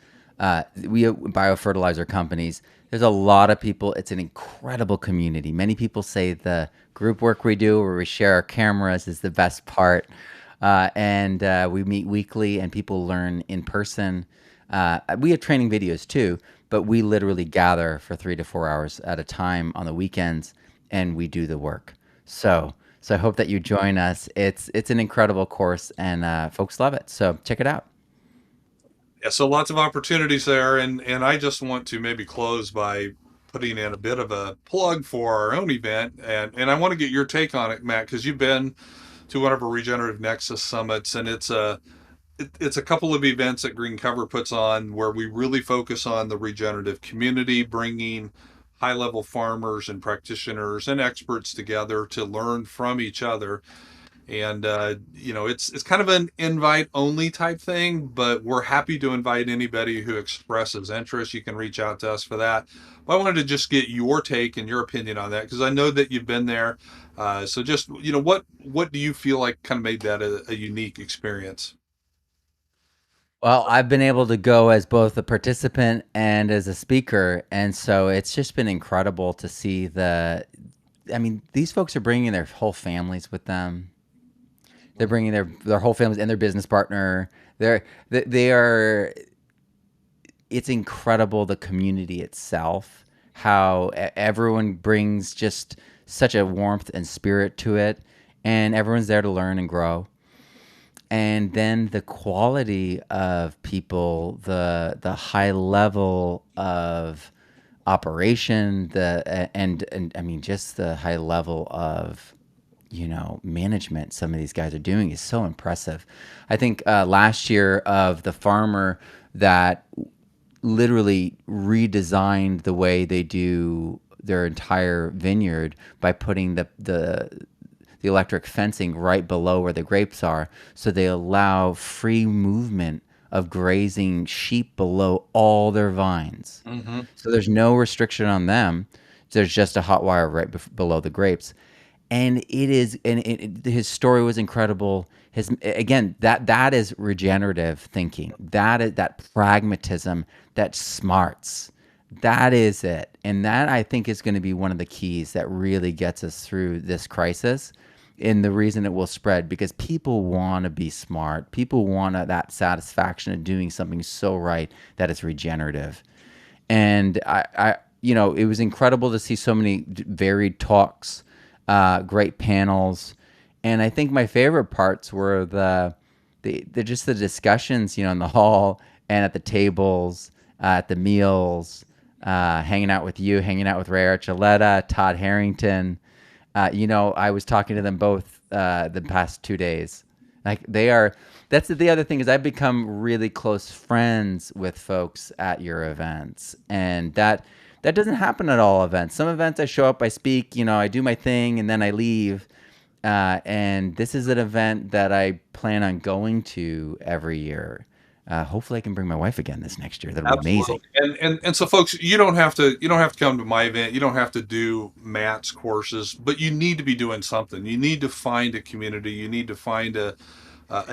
We have biofertilizer companies. There's a lot of people. It's an incredible community. Many people say the group work we do, where we share our cameras, is the best part. And we meet weekly, and people learn in person. We have training videos too, but we literally gather for 3 to 4 hours at a time on the weekends, and we do the work. So I hope that you join us. It's an incredible course, and folks love it. So check it out. Yeah, so lots of opportunities there, and I just want to maybe close by putting in a bit of a plug for our own event, and I want to get your take on it, Matt, because you've been to one of our Regenerative Nexus summits, and it's a couple of events that Green Cover puts on where we really focus on the regenerative community, bringing high level farmers and practitioners and experts together to learn from each other. And it's kind of an invite only type thing, but we're happy to invite anybody who expresses interest. You can reach out to us for that. But I wanted to just get your take and your opinion on that because I know that you've been there. So just what do you feel like kind of made that a unique experience? Well, I've been able to go as both a participant and as a speaker, and so it's just been incredible to see I mean, these folks are bringing their whole families with them. They're bringing their whole families and their business partner. They are. It's incredible, the community itself, how everyone brings just such a warmth and spirit to it, and everyone's there to learn and grow. And then the quality of people, the high level of operation, and I mean just the high level of management some of these guys are doing is so impressive. I think last year of the farmer that literally redesigned the way they do their entire vineyard by putting the electric fencing right below where the grapes are, so they allow free movement of grazing sheep below all their vines. Mm-hmm. So there's no restriction on them. There's just a hot wire right below the grapes. And his story was incredible. His again, that is regenerative thinking. That is that pragmatism, that smarts. That is it. And that, I think, is going to be one of the keys that really gets us through this crisis, and the reason it will spread, because people want to be smart. People want that satisfaction of doing something so right that it's regenerative. And it was incredible to see so many varied talks, great panels, and I think my favorite parts were the just the discussions, in the hall and at the tables, at the meals, hanging out with you, hanging out with Ray Archuleta, Todd Harrington. I was talking to them both the past 2 days. Like, they are. That's the other thing, is I've become really close friends with folks at your events, and that doesn't happen at all events. Some events I show up, I speak, I do my thing, and then I leave. And this is an event that I plan on going to every year. Hopefully, I can bring my wife again this next year. That'll be amazing. Absolutely. And so folks, you don't have to come to my event. You don't have to do Matt's courses, but you need to be doing something. You need to find a community. You need to find a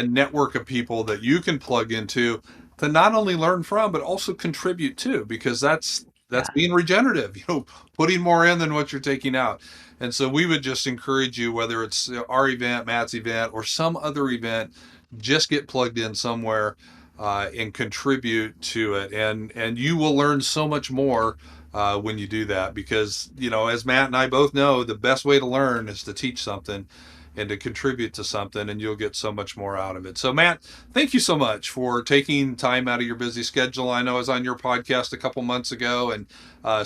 network of people that you can plug into to not only learn from but also contribute to, because that's Yeah. being regenerative, putting more in than what you're taking out. And so we would just encourage you, whether it's our event, Matt's event, or some other event, just get plugged in somewhere and contribute to it, and you will learn so much more when you do that, because as Matt and I both know, the best way to learn is to teach something and to contribute to something, and you'll get so much more out of it. So Matt, thank you so much for taking time out of your busy schedule. I know I was on your podcast a couple months ago, and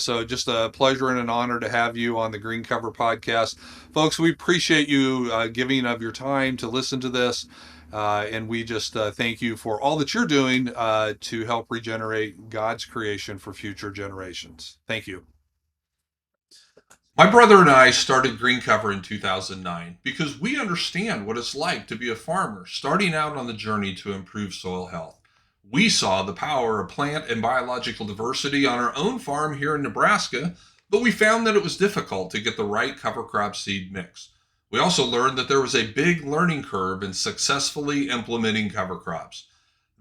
so just a pleasure and an honor to have you on the Green Cover podcast. Folks, we appreciate you giving of your time to listen to this. And we just thank you for all that you're doing to help regenerate God's creation for future generations. Thank you. My brother and I started Green Cover in 2009 because we understand what it's like to be a farmer starting out on the journey to improve soil health. We saw the power of plant and biological diversity on our own farm here in Nebraska, but we found that it was difficult to get the right cover crop seed mix. We also learned that there was a big learning curve in successfully implementing cover crops.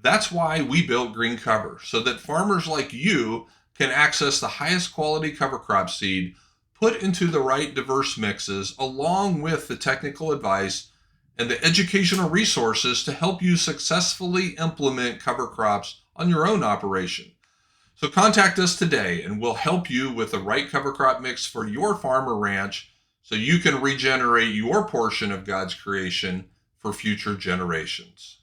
That's why we built Green Cover, so that farmers like you can access the highest quality cover crop seed put into the right diverse mixes, along with the technical advice and the educational resources to help you successfully implement cover crops on your own operation. So contact us today and we'll help you with the right cover crop mix for your farm or ranch, so you can regenerate your portion of God's creation for future generations.